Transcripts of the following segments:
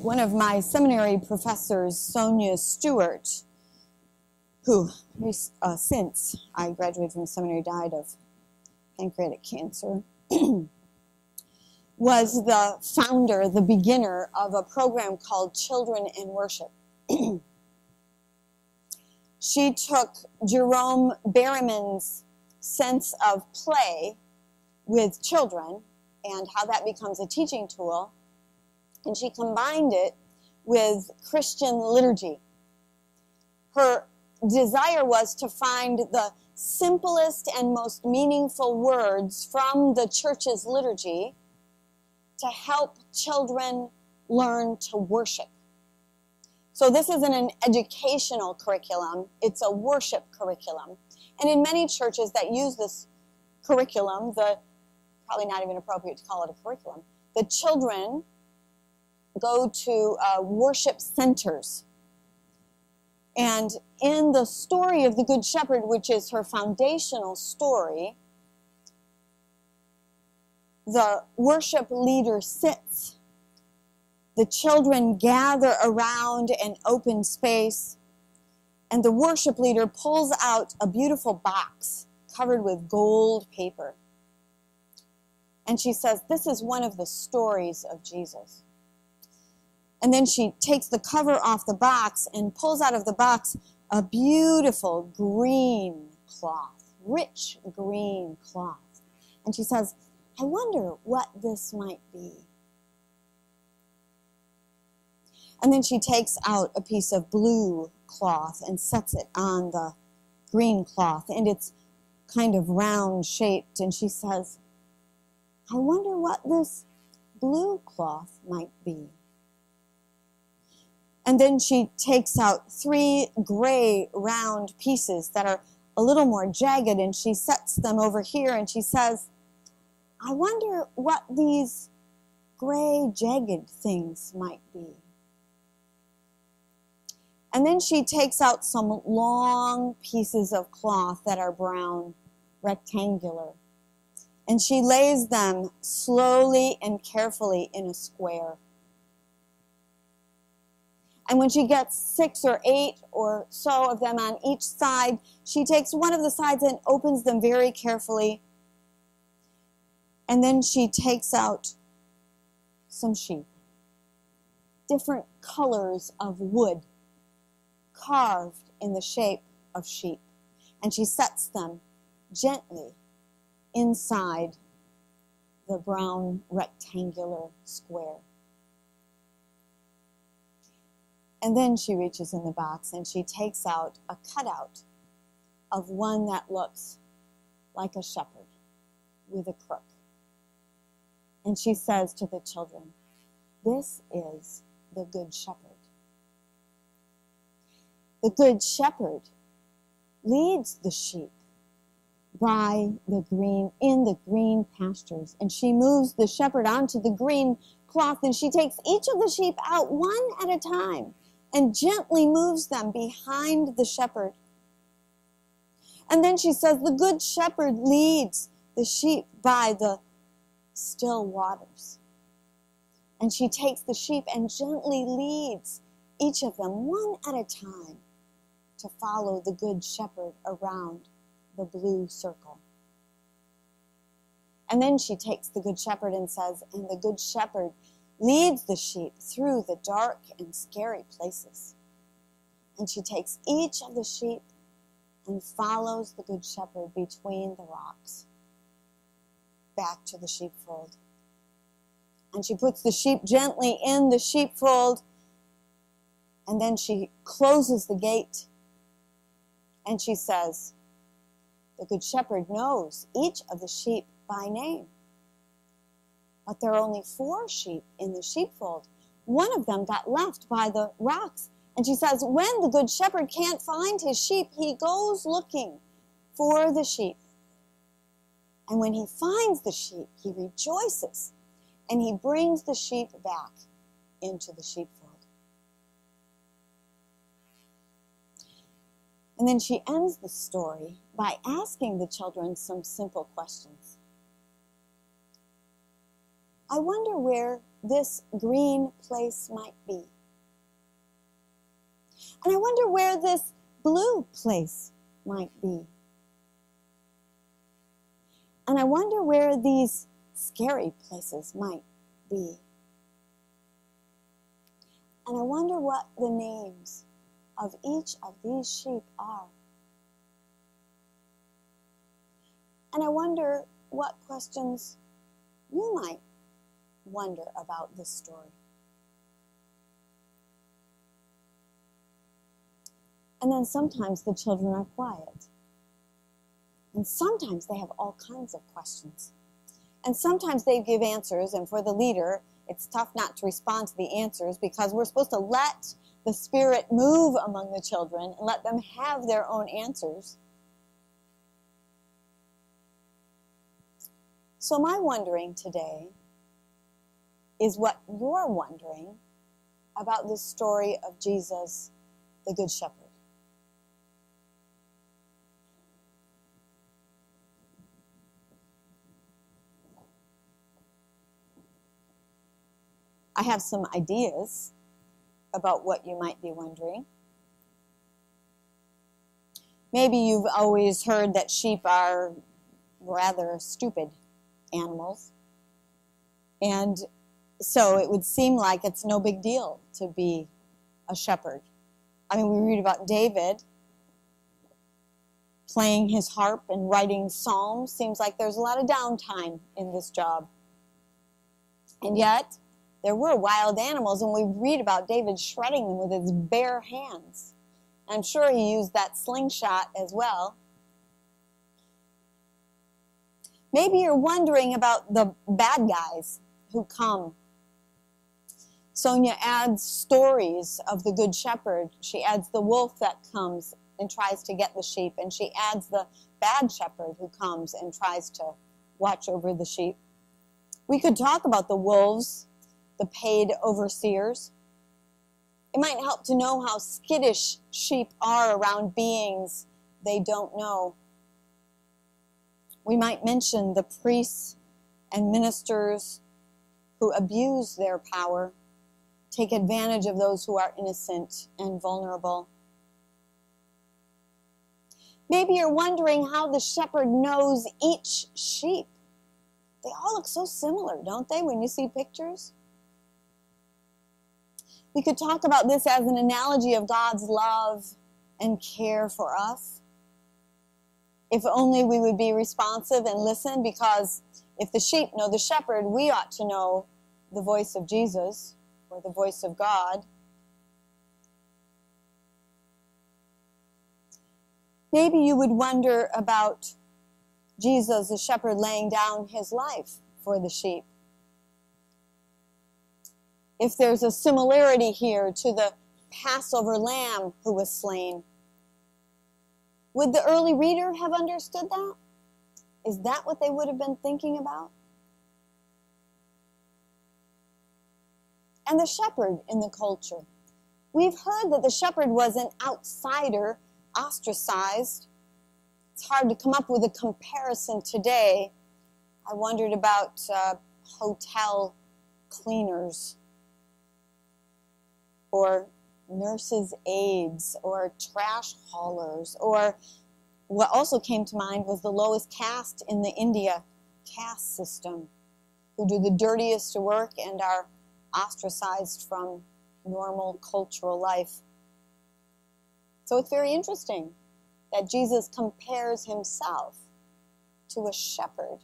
One of my seminary professors, Sonia Stewart, who since I graduated from seminary died of pancreatic cancer, was the founder, the beginner of a program called Children in Worship. She took Jerome Berriman's sense of play with children and how that becomes a teaching tool, and she combined it with Christian liturgy. Her desire was to find the simplest and most meaningful words from the church's liturgy to help children learn to worship. So this isn't an educational curriculum, it's a worship curriculum. And in many churches that use this curriculum, probably not even appropriate to call it a curriculum, the children go to worship centers. And in the story of the Good Shepherd, which is her foundational story, the worship leader sits. The children gather around an open space, and the worship leader pulls out a beautiful box covered with gold paper. And she says, "This is one of the stories of Jesus." And then she takes the cover off the box and pulls out of the box a beautiful green cloth, rich green cloth. And she says, "I wonder what this might be." And then she takes out a piece of blue cloth and sets it on the green cloth. And it's kind of round shaped. And she says, "I wonder what this blue cloth might be." And then she takes out 3 gray round pieces that are a little more jagged, and she sets them over here, and she says, "I wonder what these gray jagged things might be." And then she takes out some long pieces of cloth that are brown, rectangular, and she lays them slowly and carefully in a square. And when she gets 6 or 8 or so of them on each side, she takes one of the sides and opens them very carefully. And then she takes out some sheep, different colors of wood, carved in the shape of sheep. And she sets them gently inside the brown rectangular square. And then she reaches in the box and she takes out a cutout of one that looks like a shepherd with a crook. And she says to the children, "This is the Good Shepherd." The Good Shepherd leads the sheep in the green pastures. And she moves the shepherd onto the green cloth, and she takes each of the sheep out one at a time and gently moves them behind the shepherd. And then she says, "The Good Shepherd leads the sheep by the still waters." And she takes the sheep and gently leads each of them one at a time to follow the Good Shepherd around the blue circle. And then she takes the Good Shepherd and says, "And the Good Shepherd leads the sheep through the dark and scary places." And she takes each of the sheep and follows the Good Shepherd between the rocks back to the sheepfold. And she puts the sheep gently in the sheepfold, and then she closes the gate, and she says, "The Good Shepherd knows each of the sheep by name. But there are only 4 sheep in the sheepfold. One of them got left by the rocks." And she says, "When the Good Shepherd can't find his sheep, he goes looking for the sheep. And when he finds the sheep, he rejoices, and he brings the sheep back into the sheepfold." And then she ends the story by asking the children some simple questions. "I wonder where this green place might be. And I wonder where this blue place might be. And I wonder where these scary places might be. And I wonder what the names of each of these sheep are. And I wonder what questions you might wonder about this story. And then sometimes the children are quiet. And sometimes they have all kinds of questions. And sometimes they give answers, and for the leader, it's tough not to respond to the answers because we're supposed to let the Spirit move among the children and let them have their own answers. So my wondering today is what you're wondering about the story of Jesus, the Good Shepherd. I have some ideas about what you might be wondering. Maybe you've always heard that sheep are rather stupid animals. And so it would seem like it's no big deal to be a shepherd. I mean, we read about David playing his harp and writing psalms. Seems like there's a lot of downtime in this job. And yet, there were wild animals, and we read about David shredding them with his bare hands. I'm sure he used that slingshot as well. Maybe you're wondering about the bad guys who come. Sonia adds stories of the Good Shepherd. She adds the wolf that comes and tries to get the sheep, and she adds the bad shepherd who comes and tries to watch over the sheep. We could talk about the wolves, the paid overseers. It might help to know how skittish sheep are around beings they don't know. We might mention the priests and ministers who abuse their power, take advantage of those who are innocent and vulnerable. Maybe you're wondering how the shepherd knows each sheep. They all look so similar, don't they, when you see pictures? We could talk about this as an analogy of God's love and care for us. If only we would be responsive and listen, because if the sheep know the shepherd, we ought to know the voice of Jesus or the voice of God. Maybe you would wonder about Jesus, the shepherd, laying down his life for the sheep. If there's a similarity here to the Passover lamb who was slain, would the early reader have understood that? Is that what they would have been thinking about? And the shepherd in the culture. We've heard that the shepherd was an outsider, ostracized. It's hard to come up with a comparison today. I wondered about hotel cleaners, or nurses' aides, or trash haulers, or what also came to mind was the lowest caste in the India caste system, who do the dirtiest work and are ostracized from normal cultural life. So it's very interesting that Jesus compares himself to a shepherd.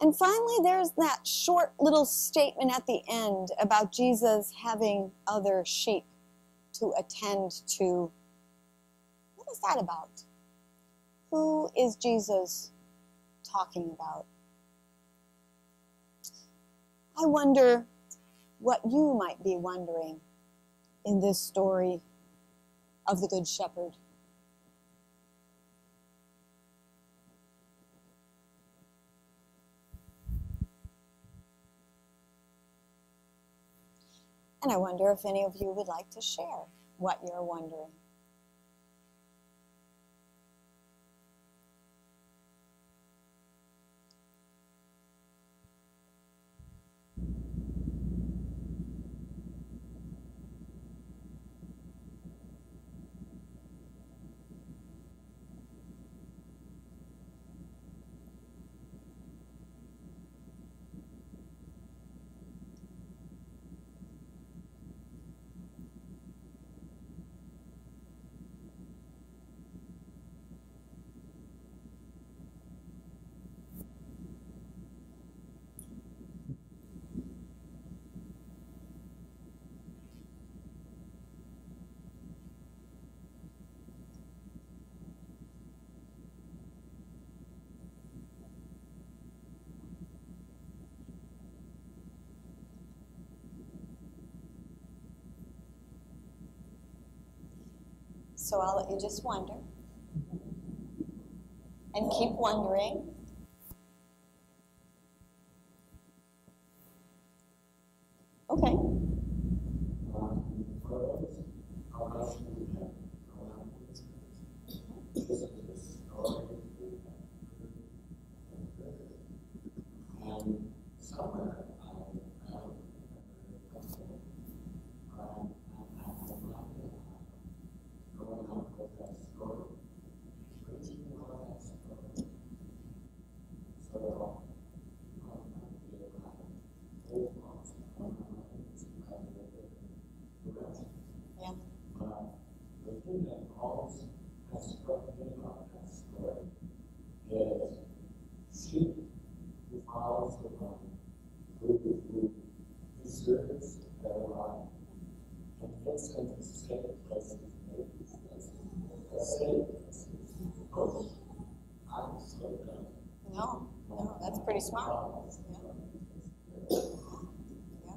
And finally, there's that short little statement at the end about Jesus having other sheep to attend to. What is that about? Who is Jesus talking about? I wonder what you might be wondering in this story of the Good Shepherd. And I wonder if any of you would like to share what you're wondering. So I'll let you just wonder. And keep wondering. Okay. No, that's pretty smart. Yeah. Yeah.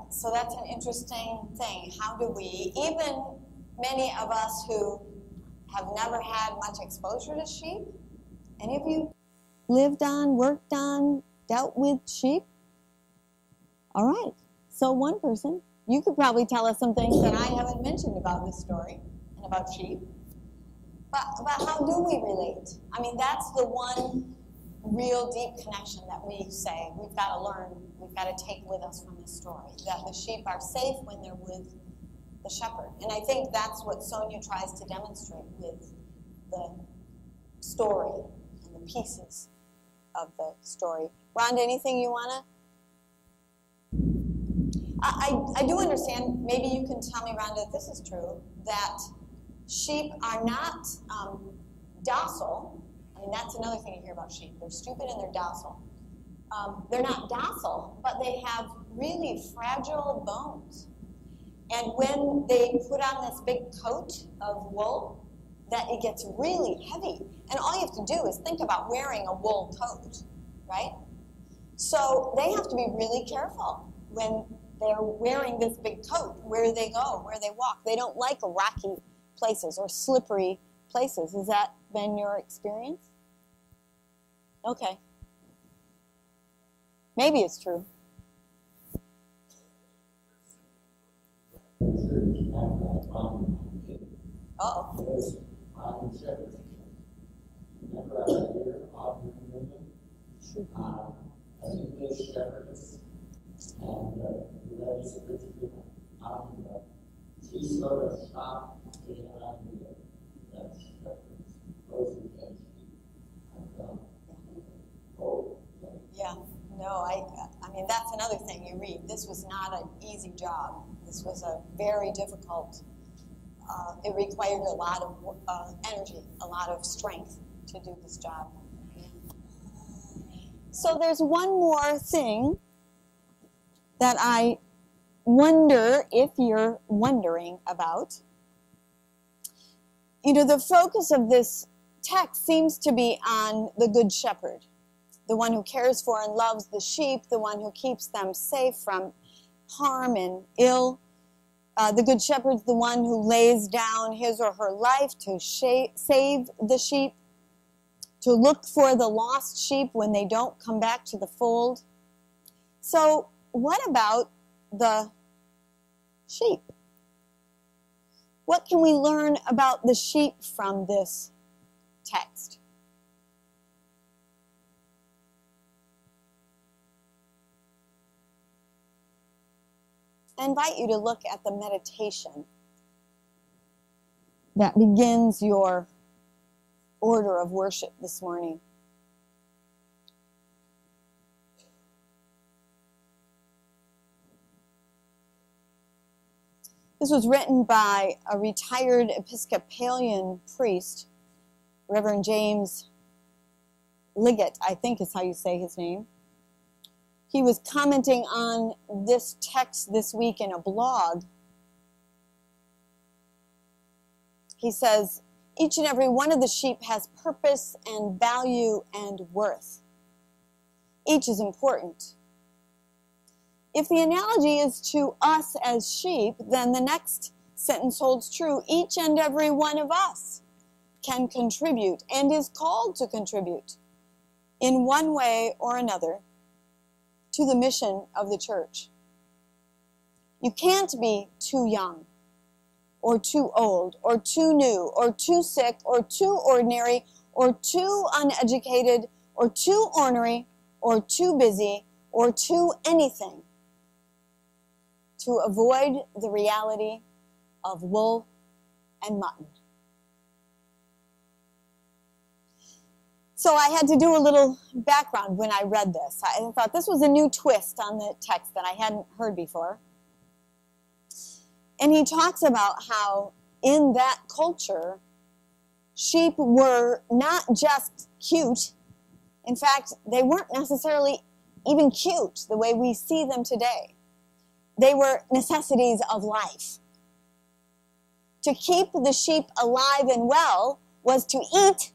So that's an interesting thing. How do we, even many of us who have never had much exposure to sheep, any of you lived on, worked on, dealt with sheep? All right. So one person, you could probably tell us some things that I haven't mentioned about this story and about sheep. But how do we relate? I mean, that's the one real deep connection that we say we've got to learn, we've got to take with us from this story, that the sheep are safe when they're with the shepherd. And I think that's what Sonia tries to demonstrate with the story and the pieces of the story. Rhonda, anything you want to? I do understand, maybe you can tell me, Rhonda, if this is true, that sheep are not docile. I mean, that's another thing you hear about sheep. They're stupid and they're docile. They're not docile, but they have really fragile bones. And when they put on this big coat of wool, that it gets really heavy. And all you have to do is think about wearing a wool coat, right? So they have to be really careful when they're wearing this big coat, where they go, where they walk. They don't like rocky places or slippery places. Has that been your experience? Okay. Maybe it's true. Uh-oh. Yeah, no, I mean, that's another thing you read. This was not an easy job. This was a very difficult, it required a lot of energy, a lot of strength to do this job. So there's one more thing that I wonder if you're wondering about. You know, the focus of this text seems to be on the Good Shepherd, the one who cares for and loves the sheep, the one who keeps them safe from harm and ill. The Good Shepherd's the one who lays down his or her life to save the sheep, to look for the lost sheep when they don't come back to the fold. So what about the sheep? What can we learn about the sheep from this text? I invite you to look at the meditation that begins your order of worship this morning. This was written by a retired Episcopalian priest, Reverend James Liggett, I think is how you say his name. He was commenting on this text this week in a blog. He says, each and every one of the sheep has purpose and value and worth. Each is important. if the analogy is to us as sheep, then the next sentence holds true. Each and every one of us can contribute and is called to contribute in one way or another to the mission of the church. You can't be too young or too old or too new or too sick or too ordinary or too uneducated or too ornery or too busy or too anything to avoid the reality of wool and mutton. So I had to do a little background when I read this. I thought this was a new twist on the text that I hadn't heard before. And he talks about how in that culture, sheep were not just cute. In fact, they weren't necessarily even cute the way we see them today. They were necessities of life. To keep the sheep alive and well was to eat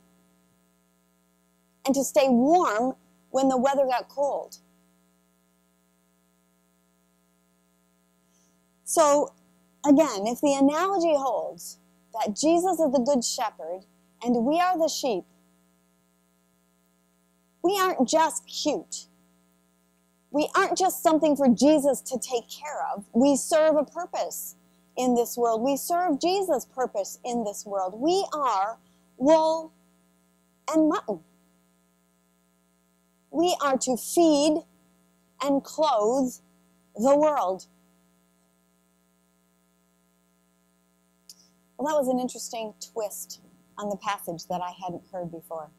and to stay warm when the weather got cold. So, again, if the analogy holds that Jesus is the good shepherd and we are the sheep, we aren't just cute. We aren't just something for Jesus to take care of. We serve a purpose in this world. We serve Jesus' purpose in this world. We are wool and mutton. We are to feed and clothe the world. Well, that was an interesting twist on the passage that I hadn't heard before.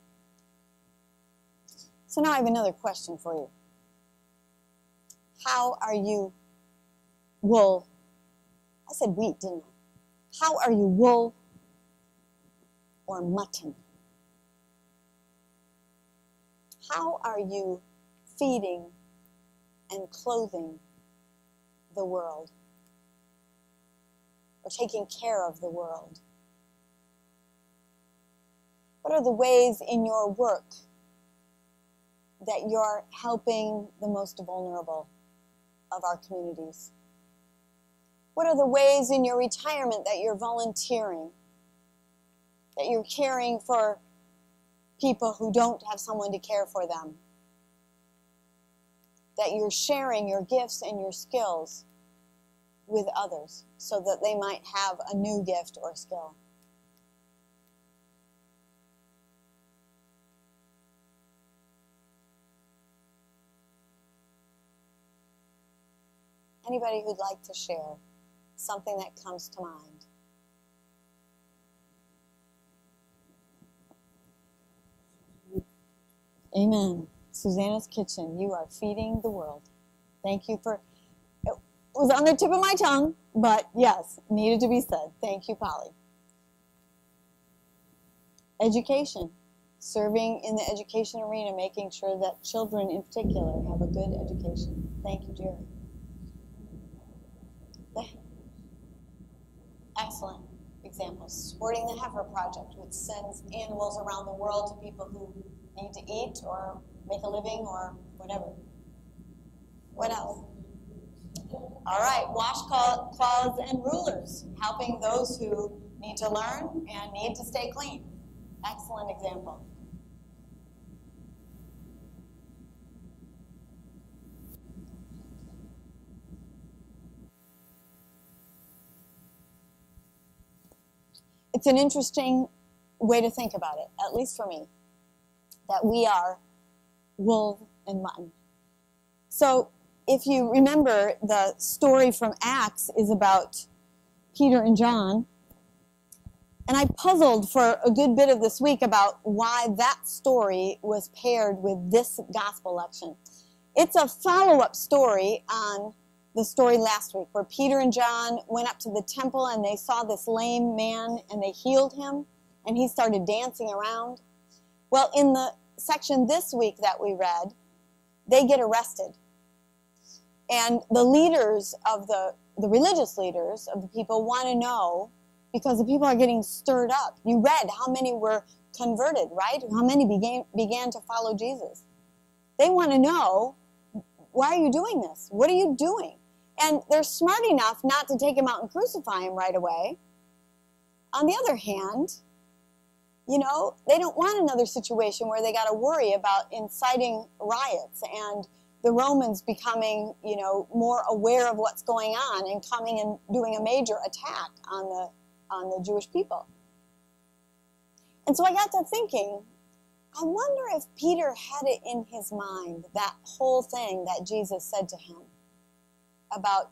So now I have another question for you. How are you wool? I said wheat, didn't I? How are you wool or mutton? How are you feeding and clothing the world? Or taking care of the world? What are the ways in your work that you're helping the most vulnerable of our communities? What are the ways in your retirement that you're volunteering, that you're caring for people who don't have someone to care for them, that you're sharing your gifts and your skills with others so that they might have a new gift or skill? Anybody who'd like to share something that comes to mind? Amen. Susanna's Kitchen, you are feeding the world. Thank you for, it was on the tip of my tongue, but yes, needed to be said. Thank you, Polly. Education. Serving in the education arena, making sure that children in particular have a good education. Thank you, Jerry. Excellent examples. Supporting the Heifer Project, which sends animals around the world to people who need to eat or make a living or whatever. What else? All right, washcloths and rulers, helping those who need to learn and need to stay clean. Excellent example. It's an interesting way to think about it, at least for me, that we are wool and mutton. So if you remember, the story from Acts is about Peter and John. And I puzzled for a good bit of this week about why that story was paired with this gospel lesson. It's a follow-up story on the story last week where Peter and John went up to the temple and they saw this lame man and they healed him and he started dancing around. Well, in the section this week that we read, they get arrested. And the leaders of the religious leaders of the people want to know, because the people are getting stirred up. You read how many were converted, right? How many began to follow Jesus. They want to know, why are you doing this? What are you doing? And they're smart enough not to take him out and crucify him right away. On the other hand, they don't want another situation where they got to worry about inciting riots and the Romans becoming, more aware of what's going on and coming and doing a major attack on the Jewish people. And so I got to thinking, I wonder if Peter had it in his mind, that whole thing that Jesus said to him about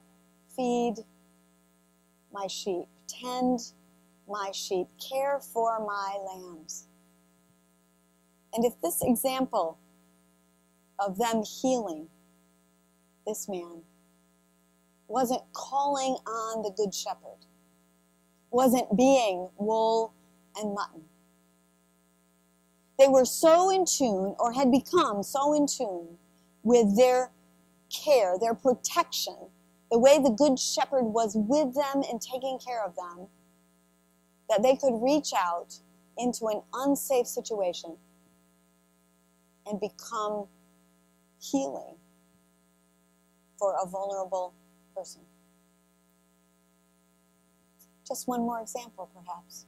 feed my sheep, tend my sheep, care for my lambs. And if this example of them healing this man wasn't calling on the Good Shepherd, wasn't being wool and mutton. They were so in tune, or had become so in tune with their care, their protection, the way the Good Shepherd was with them and taking care of them, that they could reach out into an unsafe situation and become healing for a vulnerable person. Just one more example, perhaps.